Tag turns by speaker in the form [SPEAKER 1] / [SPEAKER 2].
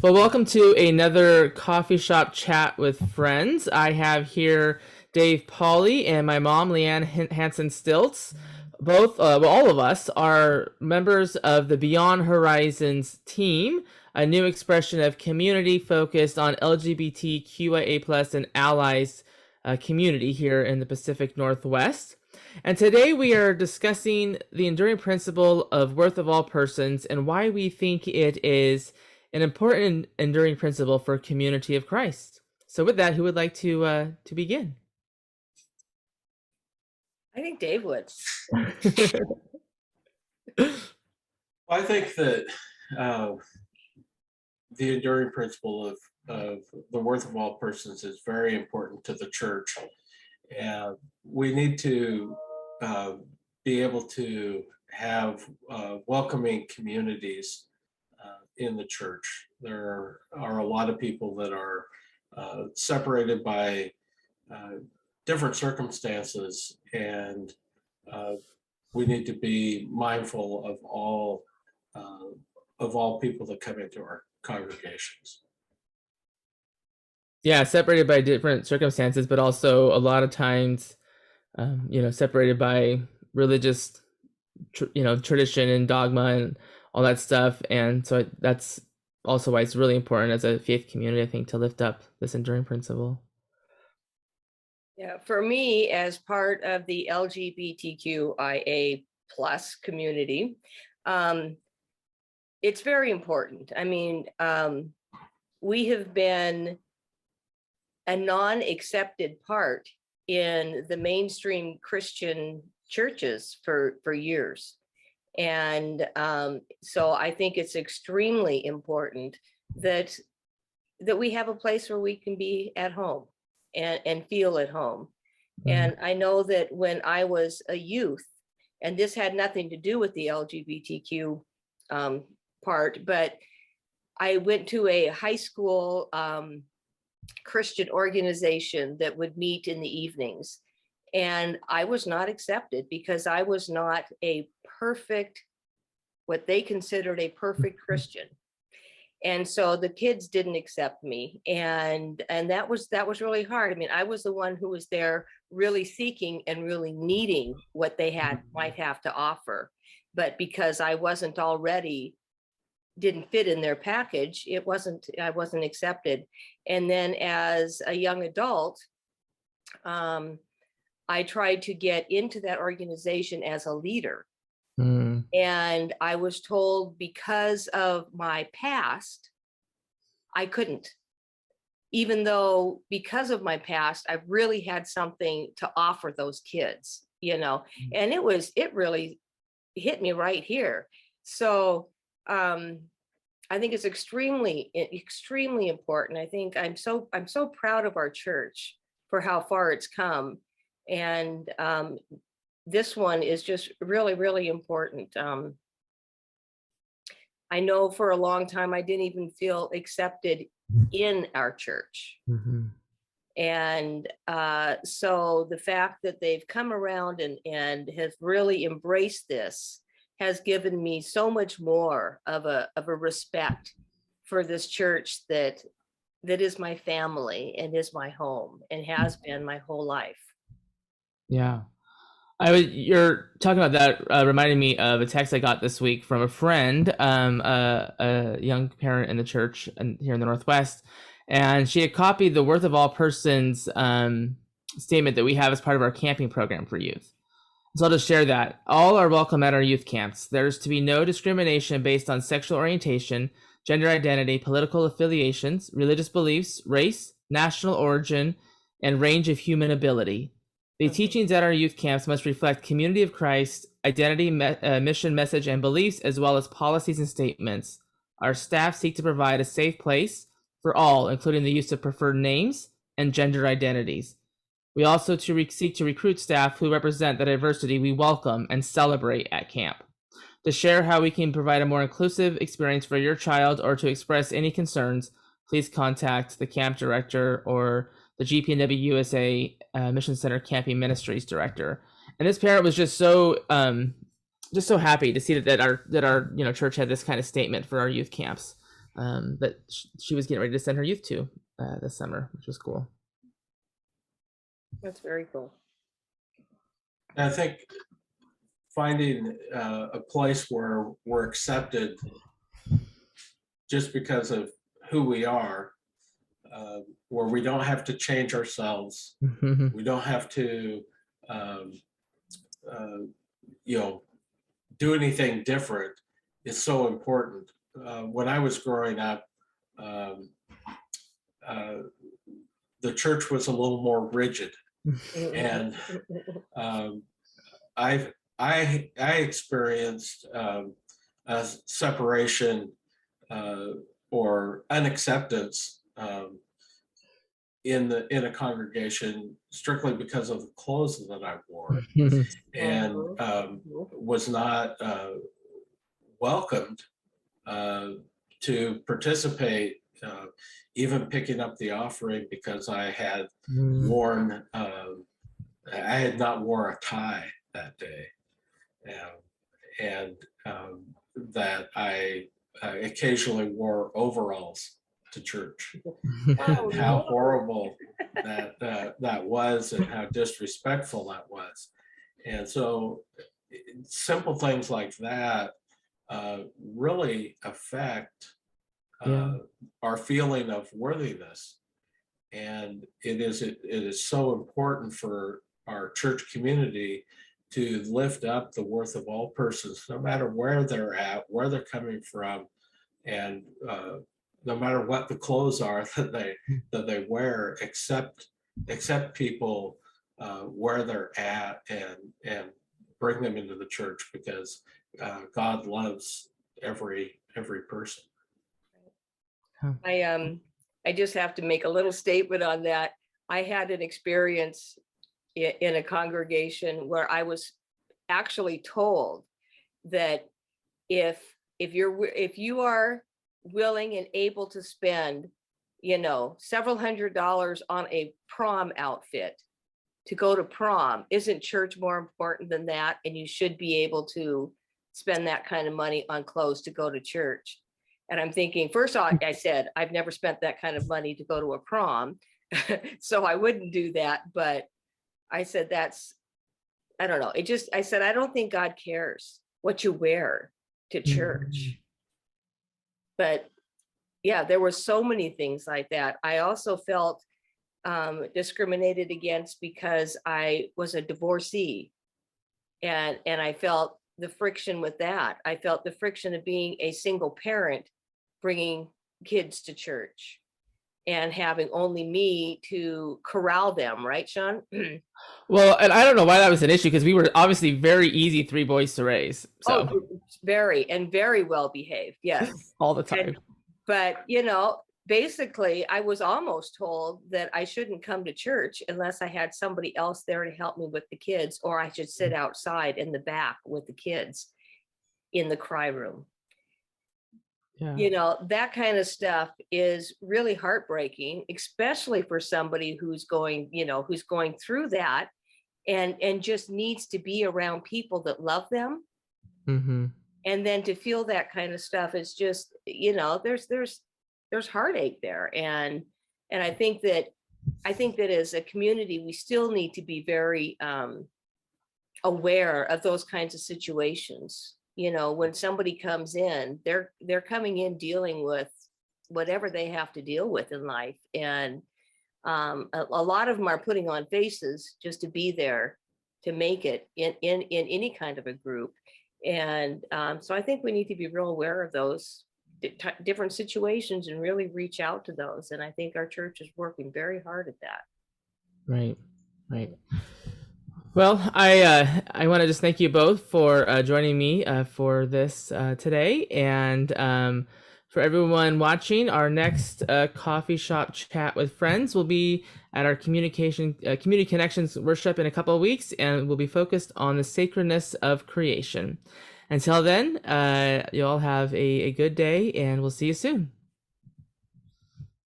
[SPEAKER 1] Well, welcome to another coffee shop chat with friends. I have here Dave Pauly and my mom, Leanne Hansen Stilts. All of us are members of the Beyond Horizons team, a new expression of community focused on LGBTQIA plus and allies community here in the Pacific Northwest. And today we are discussing the enduring principle of worth of all persons and why we think it is an important enduring principle for community of Christ. So with that, who would like to begin?
[SPEAKER 2] I think Dave would.
[SPEAKER 3] I think that uh, the enduring principle of the worth of all persons is very important to the church. And we need to uh, be able to have welcoming communities in the church. There are a lot of people that are separated by different circumstances, and uh, we need to be mindful uh, of all people that come into our congregations.
[SPEAKER 1] Yeah, separated by different circumstances, but also a lot of times, separated by religious, tradition and dogma and all that stuff. And so that's also why it's really important as a faith community, I think, to lift up this enduring principle.
[SPEAKER 2] Yeah, for me, as part of the LGBTQIA plus community, it's very important. I mean, we have been a non-accepted part in the mainstream Christian churches for years. And so I think it's extremely important that we have a place where we can be at home and feel at home. And I know that when I was a youth, and this had nothing to do with the LGBTQ part, but I went to a high school Christian organization that would meet in the evenings. And I was not accepted because I was not a perfect, what they considered a perfect Christian. And so the kids didn't accept me. And that was really hard. I mean, I was the one who was there really seeking and really needing what they might have to offer. But because I wasn't already didn't fit in their package, I wasn't accepted. And then as a young adult, I tried to get into that organization as a leader. And I was told because of my past, I couldn't, even though because of my past, I really had something to offer those kids, and it really hit me right here. So I think it's extremely, extremely important. I think I'm so proud of our church for how far it's come. And this one is just really, really important. I know for a long time, I didn't even feel accepted in our church. And so the fact that they've come around and have really embraced this has given me so much more of a respect for this church that is my family and is my home and has been my whole life.
[SPEAKER 1] Yeah. You're talking about that, reminding me of a text I got this week from a friend, a young parent in the church here in the Northwest, and she had copied the Worth of All Persons statement that we have as part of our camping program for youth. So I'll just share that. All are welcome at our youth camps. There's to be no discrimination based on sexual orientation, gender identity, political affiliations, religious beliefs, race, national origin, and range of human ability. The teachings at our youth camps must reflect community of Christ, identity, mission, message, and beliefs, as well as policies and statements. Our staff seek to provide a safe place for all, including the use of preferred names and gender identities. We also seek to recruit staff who represent the diversity we welcome and celebrate at camp. To share how we can provide a more inclusive experience for your child or to express any concerns, please contact the camp director or the GPNW USA Mission Center Camping Ministries director. And this parent was just so happy to see that our church had this kind of statement for our youth camps. that she was getting ready to send her youth to this summer, which was cool.
[SPEAKER 2] That's very cool.
[SPEAKER 3] I think finding a place where we're accepted just because of who we are, where we don't have to change ourselves, we don't have to, do anything different is so important. When I was growing up, the church was a little more rigid, and I experienced a separation or unacceptance in a congregation strictly because of the clothes that I wore, and was not welcomed to participate, even picking up the offering, because I had worn, I had not worn a tie that day, and that I occasionally wore overalls to church, and how horrible that was, and how disrespectful that was. And so simple things like that really affect our feeling of worthiness. And it is so important for our church community to lift up the worth of all persons, no matter where they're at, where they're coming from, and no matter what the clothes are that they wear, accept people where they're at, and bring them into the church, because God loves every person.
[SPEAKER 2] I just have to make a little statement on that. I had an experience in a congregation where I was actually told that if you are willing and able to spend, several $100s on a prom outfit to go to prom, isn't church more important than that? And you should be able to spend that kind of money on clothes to go to church. And I'm thinking, first off, I said, I've never spent that kind of money to go to a prom, so I wouldn't do that. But I said, I don't know. I said, I don't think God cares what you wear to church. But yeah, there were so many things like that. I also felt discriminated against because I was a divorcee. And I felt the friction with that. I felt the friction of being a single parent, bringing kids to church and having only me to corral them, right, Sean?
[SPEAKER 1] Well, and I don't know why that was an issue, because we were obviously very easy 3 boys to raise. So
[SPEAKER 2] very well behaved, yes.
[SPEAKER 1] All the time.
[SPEAKER 2] But basically I was almost told that I shouldn't come to church unless I had somebody else there to help me with the kids, or I should sit outside in the back with the kids in the cry room.
[SPEAKER 1] Yeah.
[SPEAKER 2] That kind of stuff is really heartbreaking, especially for somebody who's going through that and just needs to be around people that love them. And then to feel that kind of stuff is just, there's heartache there. And I think that as a community, we still need to be very aware of those kinds of situations. When somebody comes in, they're coming in dealing with whatever they have to deal with in life. And a lot of them are putting on faces just to be there to make it in any kind of a group. And so I think we need to be real aware of those different situations and really reach out to those. And I think our church is working very hard at that.
[SPEAKER 1] Right. Well, I want to just thank you both for joining me for this today, and for everyone watching, our next coffee shop chat with friends will be at our Community Connections workshop in a couple of weeks, and will be focused on the sacredness of creation. Until then, you all have a good day, and we'll see you soon.